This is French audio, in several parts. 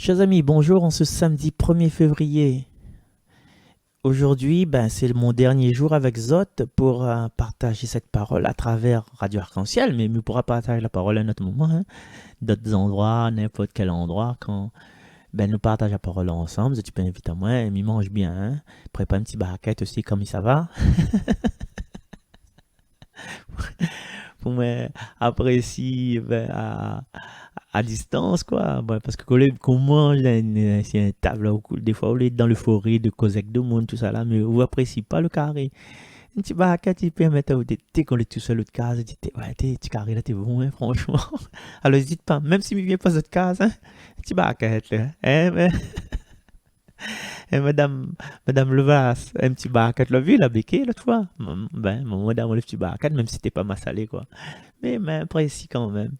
Chers amis, bonjour en ce samedi 1er février. Aujourd'hui, c'est mon dernier jour avec Zot pour partager cette parole à travers Radio Arc-en-Ciel, mais il pourra partager la parole à un autre moment, hein, d'autres endroits, n'importe quel endroit, quand nous partageons la parole ensemble. Tu peux inviter à moi, il mange bien, hein. Prépare un petit barquette aussi, comme ça va. Pour moi, apprécier à distance, quoi. Parce que quand on mange c'est une table, des fois, on est dans l'euphorie de causer avec tout le monde, tout ça là, mais on apprécie pas le carré. Un petit bac, tu peux mettre où t'es qu'on est tout seul, l'autre case, tu carré là, t'es bon, hein, franchement. Alors, n'hésite pas, même si je viens pas cette case, hein, un petit bac, là, hein, madame Levas, un petit bac, tu l'as vu, la béquille, l'autre fois. Madame, le petit bac, même si t'es pas ma salé, quoi. Mais apprécie quand même.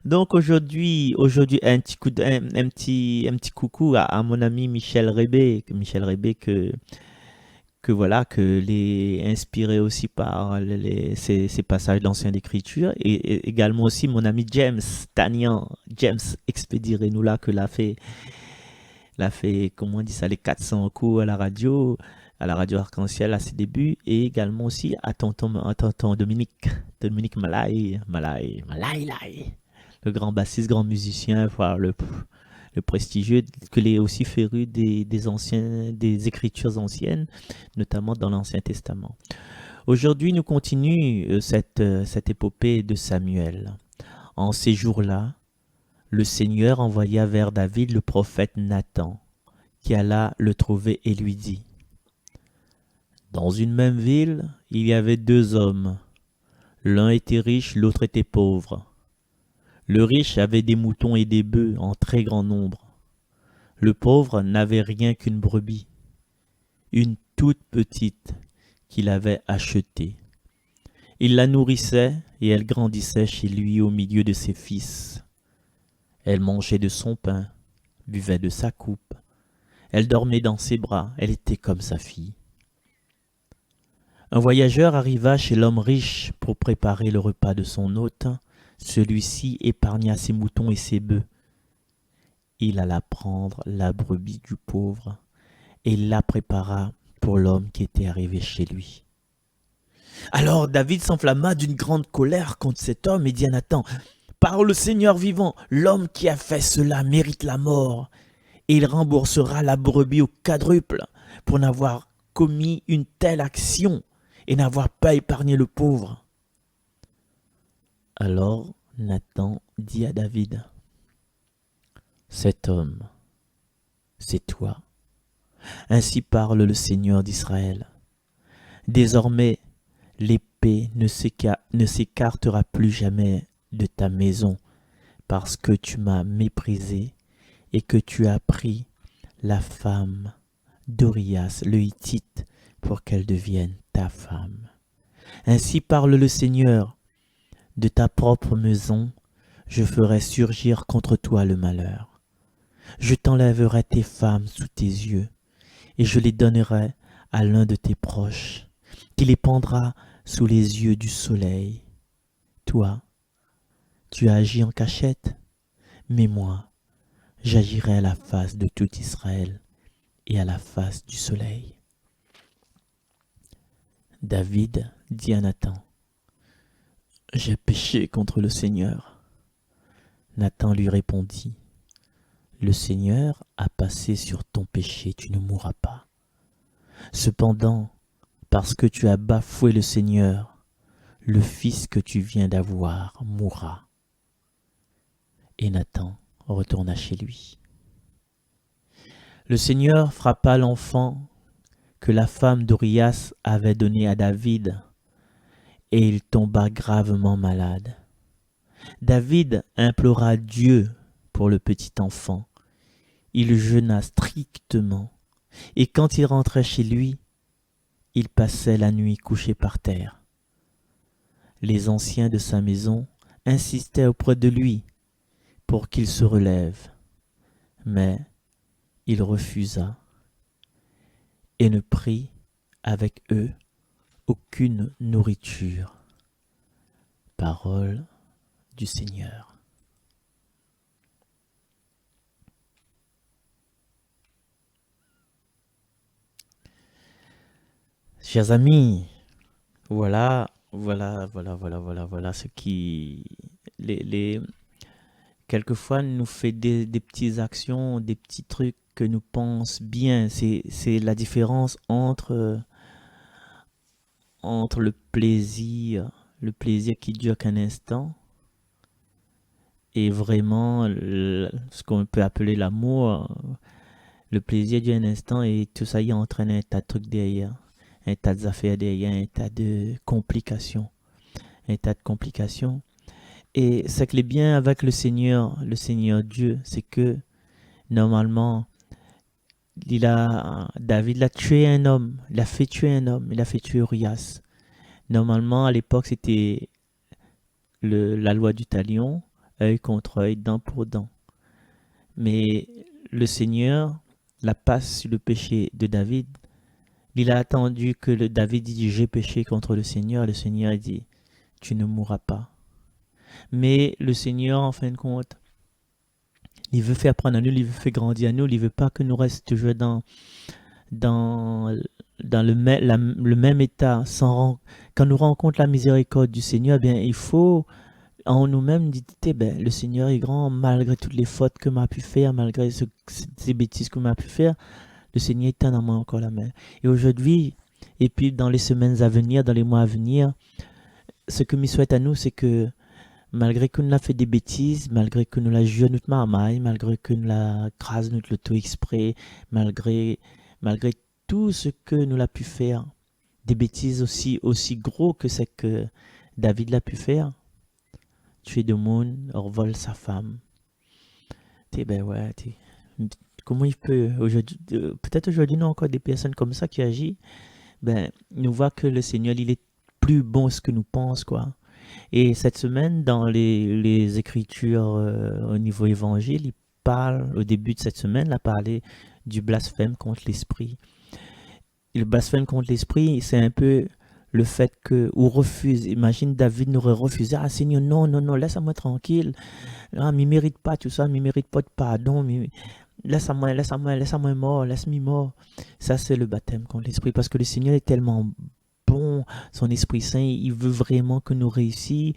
Donc aujourd'hui un petit coucou à mon ami Michel Rébé que voilà que les inspiré aussi par ces passages d'anciens d'écriture et également aussi mon ami James Tanian, James Expédirez-nous là que l'a fait comment on dit ça les 400 coups à la radio Arc-en-Ciel à ses débuts et également aussi à tonton Dominique Malay, le grand bassiste, grand musicien, voilà, le prestigieux, que l'est aussi féru des écritures anciennes, notamment dans l'Ancien Testament. Aujourd'hui, nous continuons cette épopée de Samuel. En ces jours-là, le Seigneur envoya vers David le prophète Nathan, qui alla le trouver et lui dit: Dans une même ville, il y avait deux hommes. L'un était riche, l'autre était pauvre. Le riche avait des moutons et des bœufs en très grand nombre. Le pauvre n'avait rien qu'une brebis, une toute petite qu'il avait achetée. Il la nourrissait et elle grandissait chez lui au milieu de ses fils. Elle mangeait de son pain, buvait de sa coupe. Elle dormait dans ses bras, elle était comme sa fille. Un voyageur arriva chez l'homme riche pour préparer le repas de son hôte. Celui-ci épargna ses moutons et ses bœufs. Il alla prendre la brebis du pauvre et la prépara pour l'homme qui était arrivé chez lui. Alors David s'enflamma d'une grande colère contre cet homme et dit à Nathan: Par le Seigneur vivant, l'homme qui a fait cela mérite la mort, et il remboursera la brebis au quadruple pour n'avoir commis une telle action et n'avoir pas épargné le pauvre. Alors Nathan dit à David: Cet homme, c'est toi. Ainsi parle le Seigneur d'Israël. Désormais, l'épée ne s'écartera plus jamais de ta maison, parce que tu m'as méprisé et que tu as pris la femme d'Orias le Hittite pour qu'elle devienne ta femme. Ainsi parle le Seigneur: de ta propre maison, je ferai surgir contre toi le malheur. Je t'enlèverai tes femmes sous tes yeux, et je les donnerai à l'un de tes proches, qui les pendra sous les yeux du soleil. Toi, tu as agi en cachette, mais moi, j'agirai à la face de tout Israël et à la face du soleil. David dit à Nathan: J'ai péché contre le Seigneur. Nathan lui répondit: Le Seigneur a passé sur ton péché, tu ne mourras pas. Cependant, parce que tu as bafoué le Seigneur, le fils que tu viens d'avoir mourra. Et Nathan retourna chez lui. Le Seigneur frappa l'enfant que la femme d'Orias avait donné à David, et il tomba gravement malade. David implora Dieu pour le petit enfant. Il jeûna strictement, et quand il rentrait chez lui, il passait la nuit couché par terre. Les anciens de sa maison insistaient auprès de lui pour qu'il se relève, mais il refusa et ne prit avec eux aucune nourriture. Parole du Seigneur. Chers amis, voilà ce qui, les, quelquefois nous fait des petites actions, des petits trucs que nous pensons bien. C'est la différence entre le plaisir qui dure qu'un instant, et vraiment ce qu'on peut appeler l'amour. Le plaisir dure un instant et tout ça y entraîne un tas de trucs derrière, un tas d'affaires derrière, un tas de complications, un tas de complications. Et ce qui est bien avec le Seigneur Dieu, c'est que normalement, David a tué un homme, il a fait tuer un homme, il a fait tuer Urias. Normalement, à l'époque, c'était la loi du talion, œil contre œil, dent pour dent. Mais le Seigneur la passe sur le péché de David. Il a attendu que David dise j'ai péché contre le Seigneur. Le Seigneur a dit tu ne mourras pas. Mais le Seigneur, en fin de compte, il veut faire prendre à nous, il veut faire grandir à nous, il veut pas que nous restions toujours dans, dans le même état. Quand nous rencontrons la miséricorde du Seigneur, bien, il faut en nous-mêmes dire, ben, le Seigneur est grand, malgré toutes les fautes que m'a pu faire, malgré ces bêtises que m'a pu faire, le Seigneur est en moi encore la main. Et aujourd'hui, et puis dans les semaines à venir, dans les mois à venir, ce que me souhaite à nous, c'est que malgré que nous avons fait des bêtises, malgré que nous la joué notre marmaille, malgré que nous la crase notre loto exprès, malgré tout ce que nous l'a pu faire, des bêtises aussi gros que ce que David l'a pu faire, tuer de monde, revole sa femme. Ben ouais, comment il peut aujourd'hui, peut-être aujourd'hui, nous encore des personnes comme ça qui agissent, ben, nous voit que le Seigneur, il est plus bon ce que nous pensons, quoi. Et cette semaine, dans les Écritures au niveau évangile, il parle, au début de cette semaine, il a parlé du blasphème contre l'Esprit. Et le blasphème contre l'Esprit, c'est un peu le fait que, ou refuse, imagine David n'aurait refusé, ah Seigneur, non, non, non, laisse-moi tranquille, ah, ne mérite pas tout ça, ne mérite pas de pardon, laisse-moi mort, laisse-moi mort. Ça, c'est le baptême contre l'Esprit, parce que le Seigneur est tellement bon, son Esprit Saint, il veut vraiment que nous réussissions.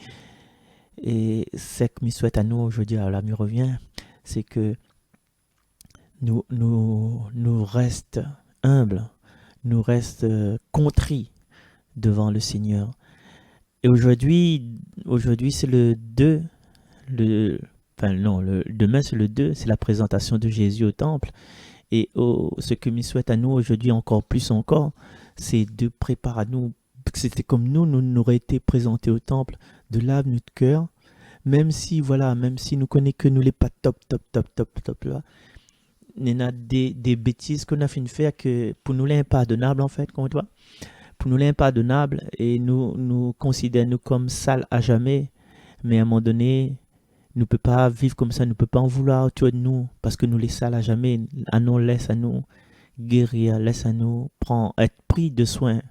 Et ce que me souhaite à nous aujourd'hui, alors là, me revient, c'est que nous reste humbles, nous reste contrits devant le Seigneur. Et aujourd'hui c'est le 2, demain c'est le 2, c'est la présentation de Jésus au temple. Et ce que me souhaite à nous aujourd'hui encore plus encore, c'est de préparer à nous, c'était comme nous aurions été présentés au temple, de laver notre cœur, même si nous connaissons que nous les pas top là, il y a des bêtises qu'on a fait faire que pour nous l'impardonnable en fait, comment tu vois, pour nous l'impardonnable, et nous considérons nous comme sales à jamais, mais à un moment donné, nous ne pouvons pas vivre comme ça, nous ne pouvons pas en vouloir autour de nous, parce que nous les sales à jamais, laisse à nous guérir, laisse à nous être pris de soin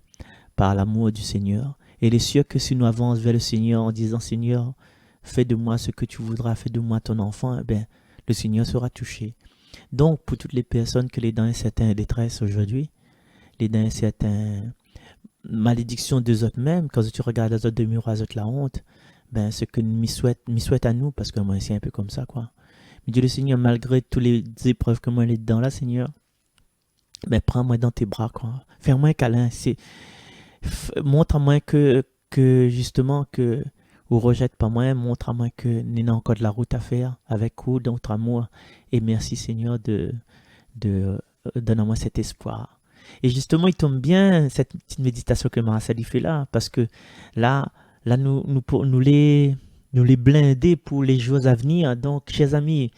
par l'amour du Seigneur. Et il est sûr que si nous avançons vers le Seigneur en disant Seigneur, fais de moi ce que tu voudras, fais de moi ton enfant, eh bien, le Seigneur sera touché. Donc, pour toutes les personnes que les dans un certain détresse aujourd'hui, les dans un certain malédiction des autres même, quand tu regardes les autres de miroir, les autres la honte, ben, ce que m'y souhaite à nous, parce que moi, c'est un peu comme ça, quoi. Mais Dieu le Seigneur, malgré toutes les épreuves que moi, elle est dedans là, Seigneur, ben, prends-moi dans tes bras, quoi. Fais-moi un câlin, montre-moi que justement, ou rejette pas moi, montre-moi que n'y a encore de la route à faire avec vous, d'autres amour. Et merci, Seigneur, donne-moi cet espoir. Et justement, il tombe bien cette petite méditation que Marcel fait là, parce que là nous les blinder pour les jours à venir. Donc, chers amis,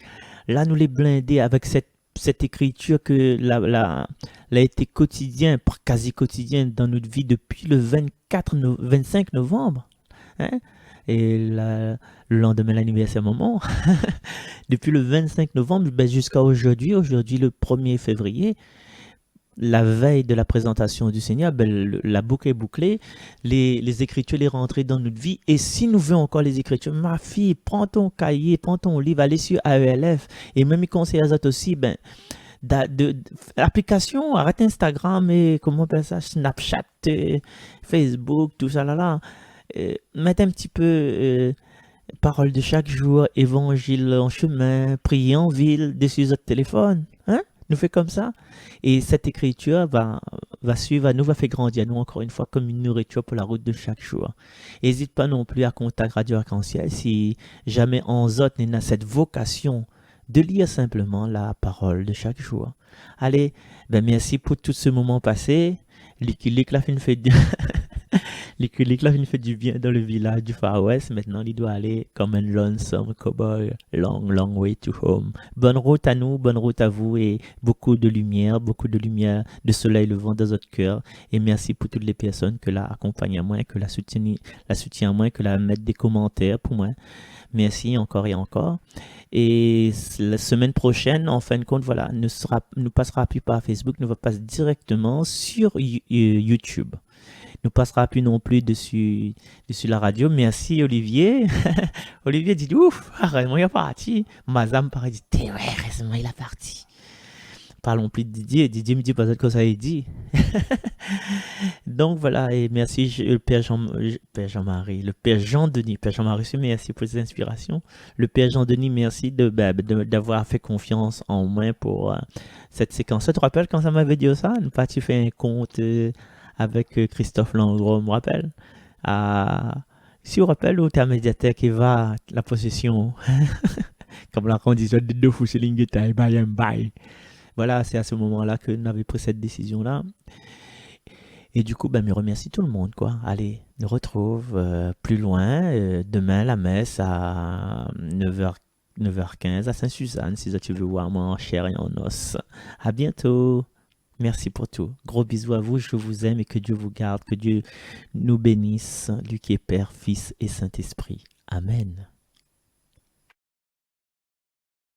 là, nous les blinder avec cette écriture que l'a été quotidien, quasi quotidien dans notre vie depuis le 25 novembre. Hein? Et le lendemain, l'anniversaire moment. Depuis le 25 novembre ben, jusqu'à aujourd'hui le 1er février, la veille de la présentation du Seigneur, ben, la boucle est bouclée, les Écritures les rentrées dans notre vie. Et si nous voulons encore les Écritures, ma fille, prends ton cahier, prends ton livre, allez sur AELF. Et même il conseille à autres aussi, ben, d'applications, arrête Instagram et comment on appelle ça, Snapchat, Facebook, tout ça là là. Mettre un petit peu parole de chaque jour, évangile en chemin, prier en ville, dessus votre téléphone. Hein? Nous fait comme ça. Et cette écriture va suivre à nous, va faire grandir à nous encore une fois comme une nourriture pour la route de chaque jour. N'hésite pas non plus à contacter Radio Arc-en-Ciel si jamais on zot n'est dans cette vocation de lire simplement la parole de chaque jour. Allez, ben merci pour tout ce moment passé. L'équilibre la fin fait l'équilibre la fin fait du bien dans le village du Far West. Maintenant, il doit aller comme un lonesome cowboy, long, long way to home. Bonne route à nous, bonne route à vous et beaucoup de lumière, de soleil levant dans votre cœur. Et merci pour toutes les personnes que la accompagnent à moi, que la soutiennent à moi, que la mettent des commentaires pour moi. Merci encore et encore. Et la semaine prochaine, en fin de compte, voilà, ne passera plus par Facebook, ne va passer directement sur YouTube. Ne passera plus non plus dessus la radio. Merci Olivier. Olivier dit ouf, heureusement il est parti. Mazam paraît dit t'es ouais, heureusement il est parti. Parlons plus de Didier. Didier me dit pas que ça est dit. Donc voilà, et merci le Père Jean-Marie, le Père Jean-Denis. Père Jean-Marie, merci pour ces inspirations. Le Père Jean-Denis, merci d'avoir fait confiance en moi pour cette séquence. Tu te rappelles quand ça m'avait dit ça? Nous pas tu fait un compte avec Christophe Langros, me rappelle. Si on rappelle où ta médiathèque va la possession, comme la condition de deux fous et bye. Voilà, c'est à ce moment-là que nous avons pris cette décision-là. Et du coup, je remercie tout le monde, quoi. Allez, nous retrouve plus loin, demain, la messe à 9h15 à Saint-Suzanne, si tu veux voir moi en chair et en os. À bientôt. Merci pour tout. Gros bisous à vous, je vous aime et que Dieu vous garde, que Dieu nous bénisse, lui qui est Père, Fils et Saint-Esprit. Amen.